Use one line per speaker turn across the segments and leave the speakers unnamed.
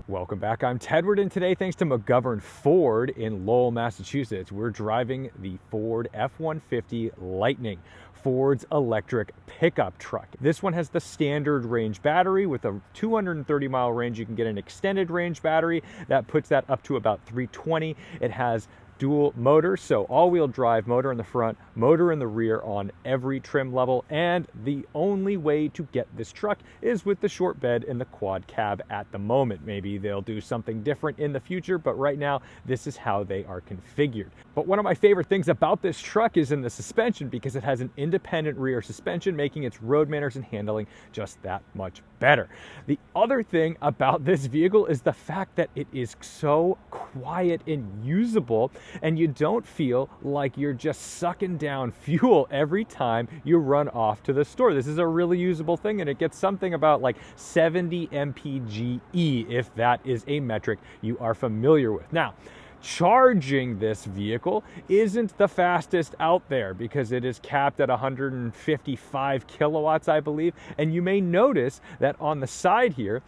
Welcome back. I'm Tedward, and today, thanks to McGovern Ford in Lowell, Massachusetts, we're driving the Ford F-150 Lightning, Ford's electric pickup truck. This one has the standard range battery with a 230-mile range. You can get an extended range battery that puts that up to about 320. It has dual motor, so all-wheel drive, motor in the front, motor in the rear on every trim level, and the only way to get this truck is with the short bed and the quad cab at the moment. Maybe they'll do something different in the future, but right now this is how they are configured. But one of my favorite things about this truck is in the suspension, because it has an independent rear suspension, making its road manners and handling just that much better. The other thing about this vehicle is the fact that it is so quiet and usable, and you don't feel like you're just sucking down fuel every time you run off to the store. This is a really usable thing, and it gets something about like 70 mpge, if that is a metric you are familiar with. Now, charging this vehicle isn't the fastest out there because it is capped at 155 kilowatts, I believe. And you may notice that on the side here,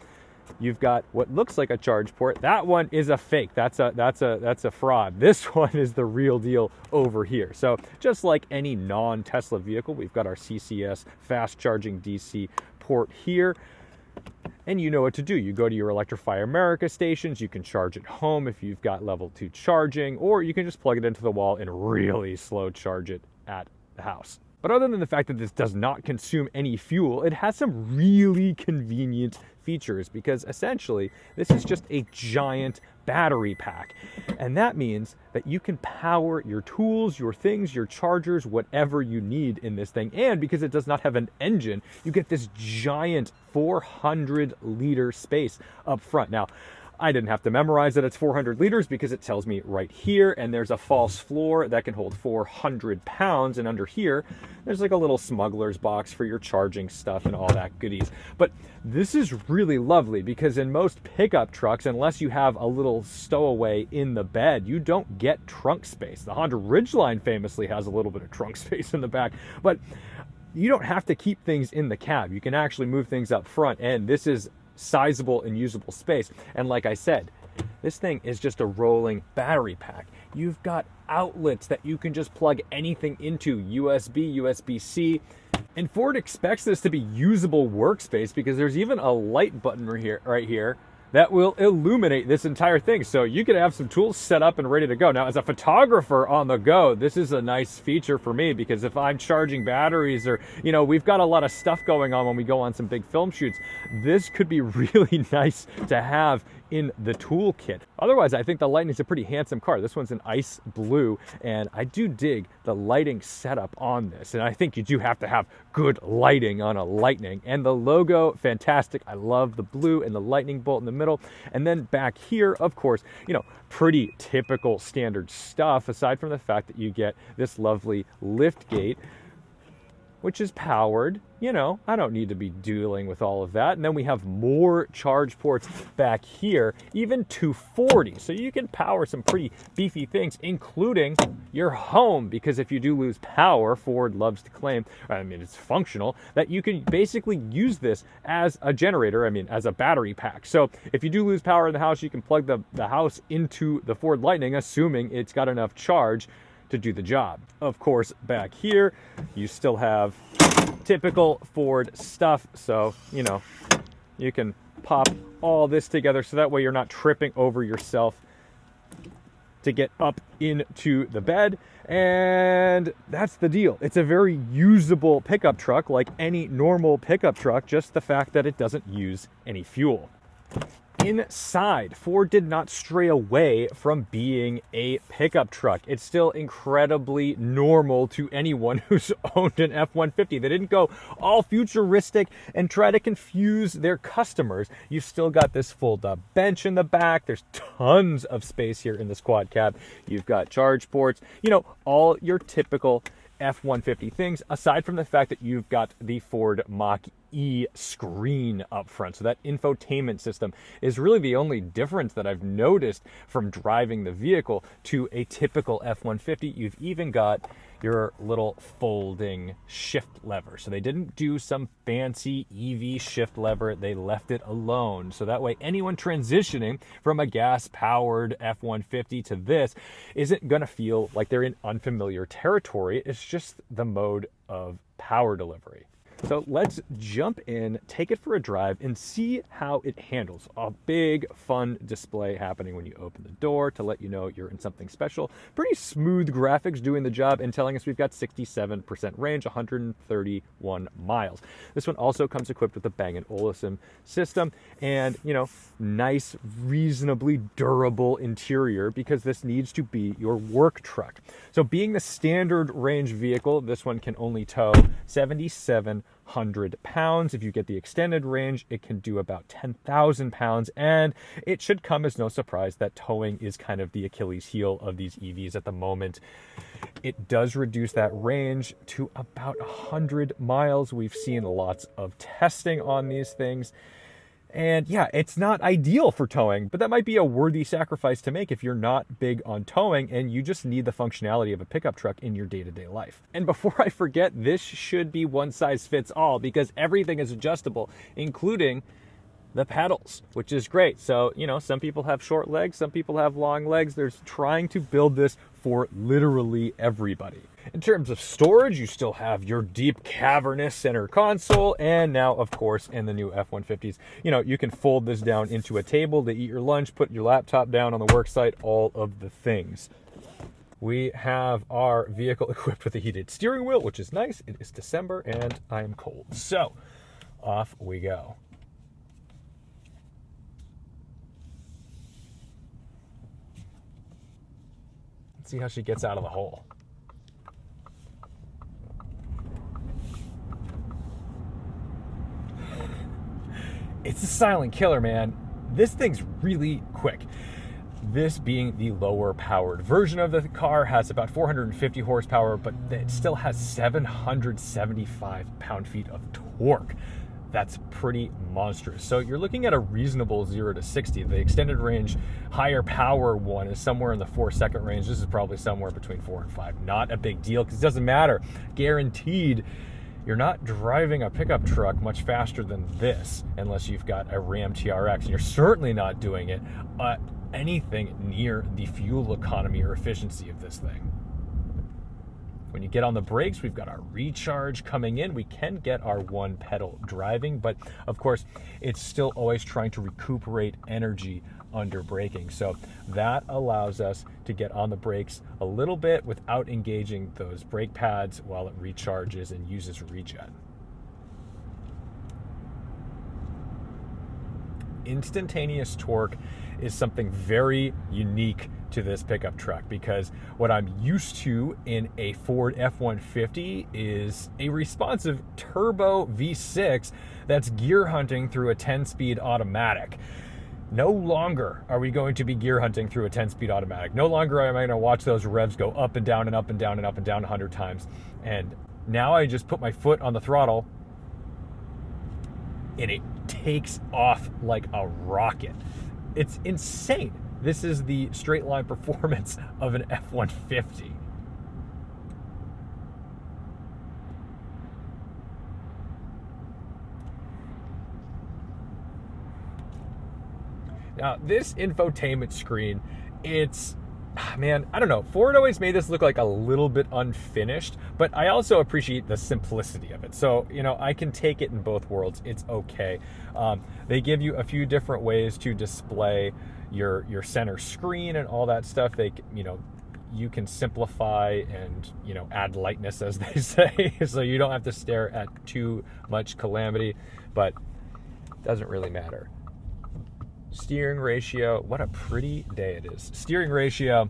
you've got what looks like a charge port. That one is a fake. That's a fraud. This one is the real deal over here. So just like any non-Tesla vehicle, we've got our CCS fast charging DC port here. And you know what to do. You go to your Electrify America stations. You can charge at home if you've got level 2 charging, or you can just plug it into the wall and really slow charge it at the house. But other than the fact that this does not consume any fuel, it has some really convenient features, because essentially this is just a giant battery pack. And that means that you can power your tools, your things, your chargers, whatever you need in this thing. And because it does not have an engine, you get this giant 400-liter space up front. Now, I didn't have to memorize that it's 400 liters because it tells me right here, and there's a false floor that can hold 400 pounds, and under here there's like a little smuggler's box for your charging stuff and all that goodies. But this is really lovely because in most pickup trucks, unless you have a little stowaway in the bed, you don't get trunk space. The Honda Ridgeline famously has a little bit of trunk space in the back, but you don't have to keep things in the cab. You can actually move things up front, and this is sizable and usable space. And like I said, this thing is just a rolling battery pack. You've got outlets that you can just plug anything into, USB, USB-C. And Ford expects this to be usable workspace because there's even a light button right here that will illuminate this entire thing. So you could have some tools set up and ready to go. Now, as a photographer on the go, this is a nice feature for me, because if I'm charging batteries, or, you know, we've got a lot of stuff going on when we go on some big film shoots, this could be really nice to have in the toolkit. Otherwise, I think the Lightning's a pretty handsome car. This one's an ice blue, and I do dig the lighting setup on this. And I think you do have to have good lighting on a Lightning. And the logo, fantastic. I love the blue and the lightning bolt in the middle. And then back here, of course, you know, pretty typical standard stuff, aside from the fact that you get this lovely lift gate, which is powered. You know, I don't need to be dealing with all of that. And then we have more charge ports back here, even 240. So you can power some pretty beefy things, including your home, because if you do lose power, Ford loves to claim, I mean, it's functional, that you can basically use this as a generator, as a battery pack. So if you do lose power in the house, you can plug the house into the Ford Lightning, assuming it's got enough charge to do the job. Of course, back here, you still have typical Ford stuff. So, you know, you can pop all this together so that way you're not tripping over yourself to get up into the bed. And that's the deal. It's a very usable pickup truck, like any normal pickup truck, just the fact that it doesn't use any fuel. Inside, Ford did not stray away from being a pickup truck. It's still incredibly normal to anyone who's owned an F-150. They didn't go all futuristic and try to confuse their customers. You've still got this fold-up bench in the back. There's tons of space here in this quad cab. You've got charge ports, you know, all your typical F-150 things, aside from the fact that you've got the Ford Mach-E screen up front. So that infotainment system is really the only difference that I've noticed from driving the vehicle to a typical F-150. You've even got your little folding shift lever. So they didn't do some fancy EV shift lever. They left it alone. So that way anyone transitioning from a gas-powered F-150 to this isn't going to feel like they're in unfamiliar territory. It's just the mode of power delivery. So let's jump in, take it for a drive, and see how it handles. A big, fun display happening when you open the door to let you know you're in something special. Pretty smooth graphics doing the job and telling us we've got 67% range, 131 miles. This one also comes equipped with a Bang & Olufsen system and, you know, nice, reasonably durable interior because this needs to be your work truck. So being the standard range vehicle, this one can only tow 7,700 pounds. If you get the extended range, it can do about 10,000 pounds. And it should come as no surprise that towing is kind of the Achilles heel of these EVs at the moment. It does reduce that range to about 100 miles. We've seen lots of testing on these things. And yeah, it's not ideal for towing, but that might be a worthy sacrifice to make if you're not big on towing and you just need the functionality of a pickup truck in your day-to-day life. And before I forget, this should be one size fits all because everything is adjustable, including the pedals, which is great. So, you know, some people have short legs, some people have long legs. They're trying to build this for literally everybody. In terms of storage, you still have your deep cavernous center console, and now, of course, in the new F-150s, you know, you can fold this down into a table to eat your lunch, put your laptop down on the work site, all of the things. We have our vehicle equipped with a heated steering wheel, which is nice. It is December, and I am cold. So, off we go. Let's see how she gets out of the hole. It's a silent killer, man. This thing's really quick. This being the lower powered version of the car has about 450 horsepower, but it still has 775 pound-feet of torque. That's pretty monstrous. So you're looking at a reasonable 0 to 60. The extended range, higher power one is somewhere in the 4-second range. This is probably somewhere between 4 and 5. Not a big deal because it doesn't matter. Guaranteed. You're not driving a pickup truck much faster than this unless you've got a Ram TRX. And you're certainly not doing it anything near the fuel economy or efficiency of this thing. When you get on the brakes, we've got our recharge coming in. We can get our one pedal driving, but of course, it's still always trying to recuperate energy under braking. So that allows us to get on the brakes a little bit without engaging those brake pads while it recharges and uses regen. Instantaneous torque is something very unique to this pickup truck because what I'm used to in a Ford F-150 is a responsive turbo V6 that's gear hunting through a 10-speed automatic. No longer are we going to be gear hunting through a 10-speed automatic. No longer am I going to watch those revs go up and down and up and down and up and down 100 times. And now I just put my foot on the throttle and it takes off like a rocket. It's insane. This is the straight line performance of an F-150. Now, this infotainment screen, it's, man, I don't know. Ford always made this look like a little bit unfinished, but I also appreciate the simplicity of it. So, you know, I can take it in both worlds. It's okay. They give you a few different ways to display your center screen and all that stuff. They, you know, you can simplify and, you know, add lightness, as they say, so you don't have to stare at too much calamity, but it doesn't really matter. Steering ratio, what a pretty day it is. Steering ratio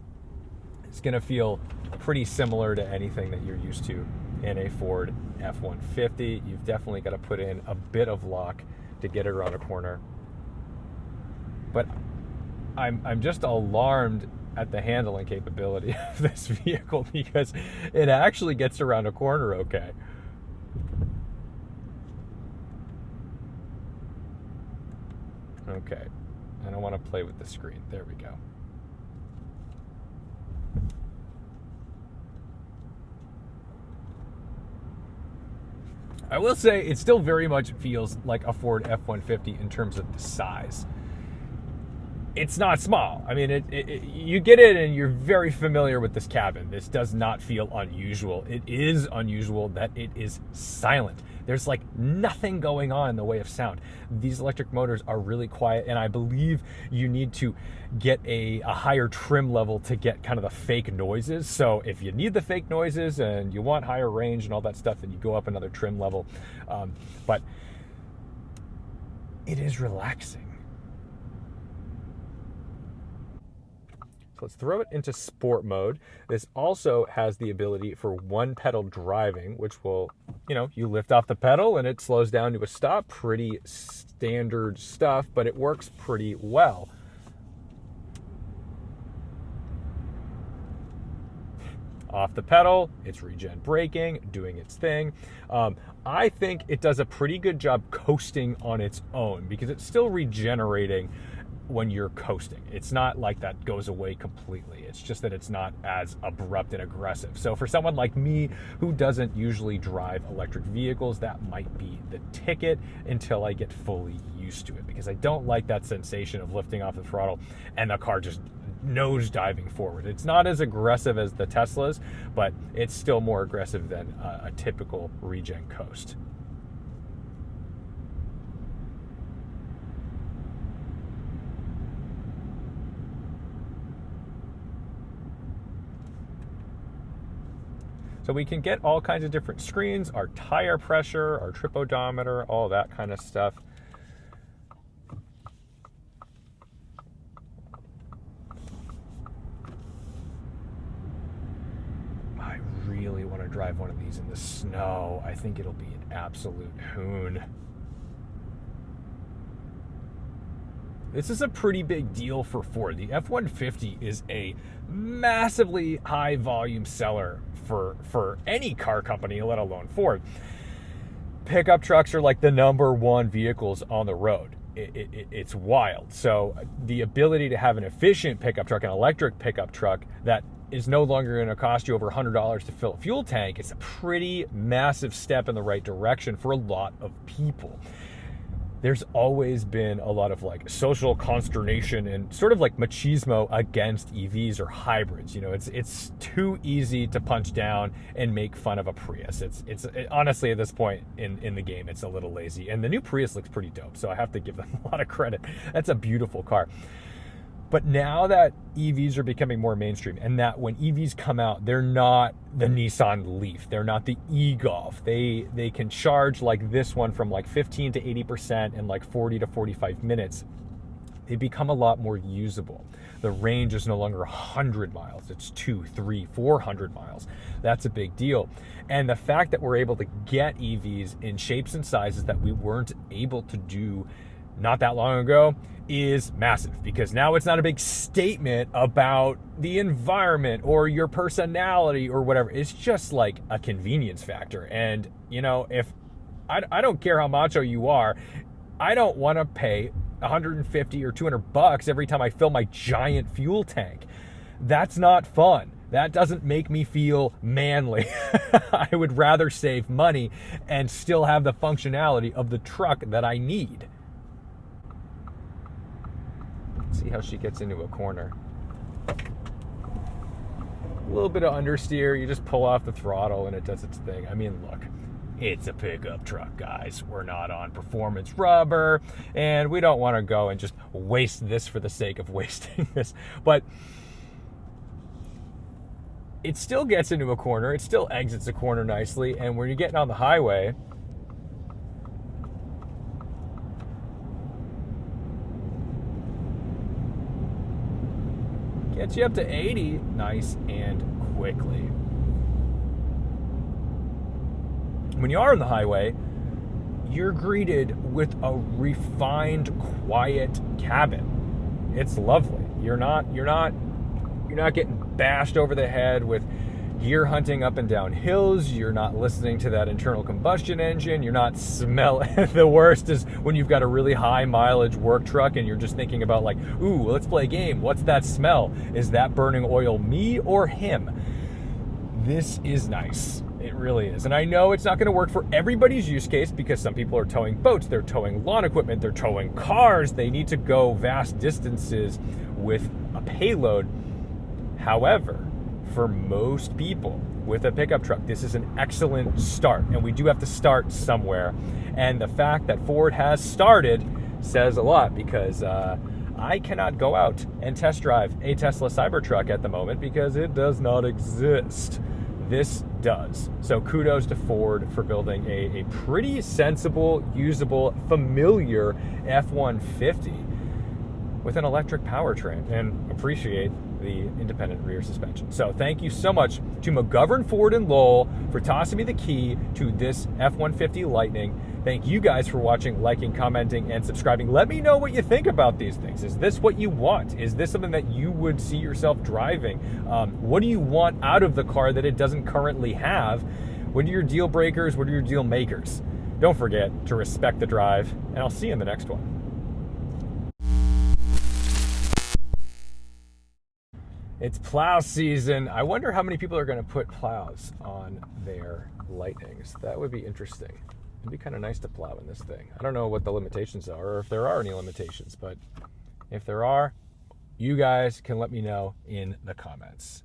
is going to feel pretty similar to anything that you're used to in a Ford F-150. You've definitely got to put in a bit of lock to get it around a corner. But I'm just alarmed at the handling capability of this vehicle because it actually gets around a corner okay. Okay. I don't want to play with the screen. There we go. I will say it still very much feels like a Ford F-150 in terms of the size. It's not small. I mean, you get in and you're very familiar with this cabin. This does not feel unusual. It is unusual that it is silent. There's like nothing going on in the way of sound. These electric motors are really quiet, and I believe you need to get a higher trim level to get kind of the fake noises. So if you need the fake noises and you want higher range and all that stuff, then you go up another trim level. But it is relaxing. So let's throw it into sport mode. This also has the ability for one pedal driving, which will, you lift off the pedal and it slows down to a stop. Pretty standard stuff, but it works pretty well. Off the pedal, it's regen braking, doing its thing. I think it does a pretty good job coasting on its own because it's still regenerating when you're coasting. It's not like that goes away completely. It's just that it's not as abrupt and aggressive. So for someone like me who doesn't usually drive electric vehicles, that might be the ticket until I get fully used to it, because I don't like that sensation of lifting off the throttle and the car just nose diving forward. It's not as aggressive as the Teslas, but it's still more aggressive than a typical regen coast. So we can get all kinds of different screens, our tire pressure, our trip odometer, all that kind of stuff. I really want to drive one of these in the snow. I think it'll be an absolute hoon. This is a pretty big deal for Ford. The F-150 is a massively high volume seller for any car company, let alone Ford. Pickup trucks are like the #1 vehicles on the road. It's wild. So the ability to have an efficient pickup truck, an electric pickup truck that is no longer going to cost you over $100 to fill a fuel tank, it's a pretty massive step in the right direction for a lot of people. There's always been a lot of like social consternation and sort of like machismo against EVs or hybrids. It's too easy to punch down and make fun of a Prius. It's honestly at this point in the game, it's a little lazy. And the new Prius looks pretty dope, so I have to give them a lot of credit. That's a beautiful car. But now that EVs are becoming more mainstream, and that when EVs come out, they're not the Nissan Leaf, they're not the e-Golf. They can charge like this one from like 15 to 80% in like 40 to 45 minutes. They become a lot more usable. The range is no longer 100 miles. It's 200, 300, 400 miles. That's a big deal. And the fact that we're able to get EVs in shapes and sizes that we weren't able to do not that long ago is massive, because now it's not a big statement about the environment or your personality or whatever. It's just like a convenience factor. And if I don't care how macho you are, I don't want to pay $150 or $200 every time I fill my giant fuel tank. That's not fun. That doesn't make me feel manly. I would rather save money and still have the functionality of the truck that I need. See how she gets into a corner. A little bit of understeer, you just pull off the throttle and it does its thing. I mean, look, it's a pickup truck, guys. We're not on performance rubber, and we don't want to go and just waste this for the sake of wasting this. But it still gets into a corner, it still exits a corner nicely, and when you're getting on the highway, gets you up to 80 nice and quickly. When you are on the highway, you're greeted with a refined, quiet cabin. It's lovely. You're not getting bashed over the head with gear hunting up and down hills. You're not listening to that internal combustion engine. You're not smelling. The worst is when you've got a really high mileage work truck and you're just thinking about like, ooh, let's play a game. What's that smell? Is that burning oil me or him? This is nice. It really is. And I know it's not going to work for everybody's use case because some people are towing boats, they're towing lawn equipment, they're towing cars. They need to go vast distances with a payload. However, for most people with a pickup truck, this is an excellent start. And we do have to start somewhere. And the fact that Ford has started says a lot, because I cannot go out and test drive a Tesla Cybertruck at the moment because it does not exist. This does. So kudos to Ford for building a pretty sensible, usable, familiar F-150 with an electric powertrain, and appreciate the independent rear suspension. So thank you so much to McGovern Ford in Lowell for tossing me the key to this F-150 Lightning. Thank you guys for watching, liking, commenting, and subscribing. Let me know what you think about these things. Is this what you want? Is this something that you would see yourself driving? What do you want out of the car that it doesn't currently have? What are your deal breakers? What are your deal makers? Don't forget to respect the drive, and I'll see you in the next one. It's plow season. I wonder how many people are going to put plows on their Lightnings. That would be interesting. It'd be kind of nice to plow in this thing. I don't know what the limitations are, or if there are any limitations, but if there are, you guys can let me know in the comments.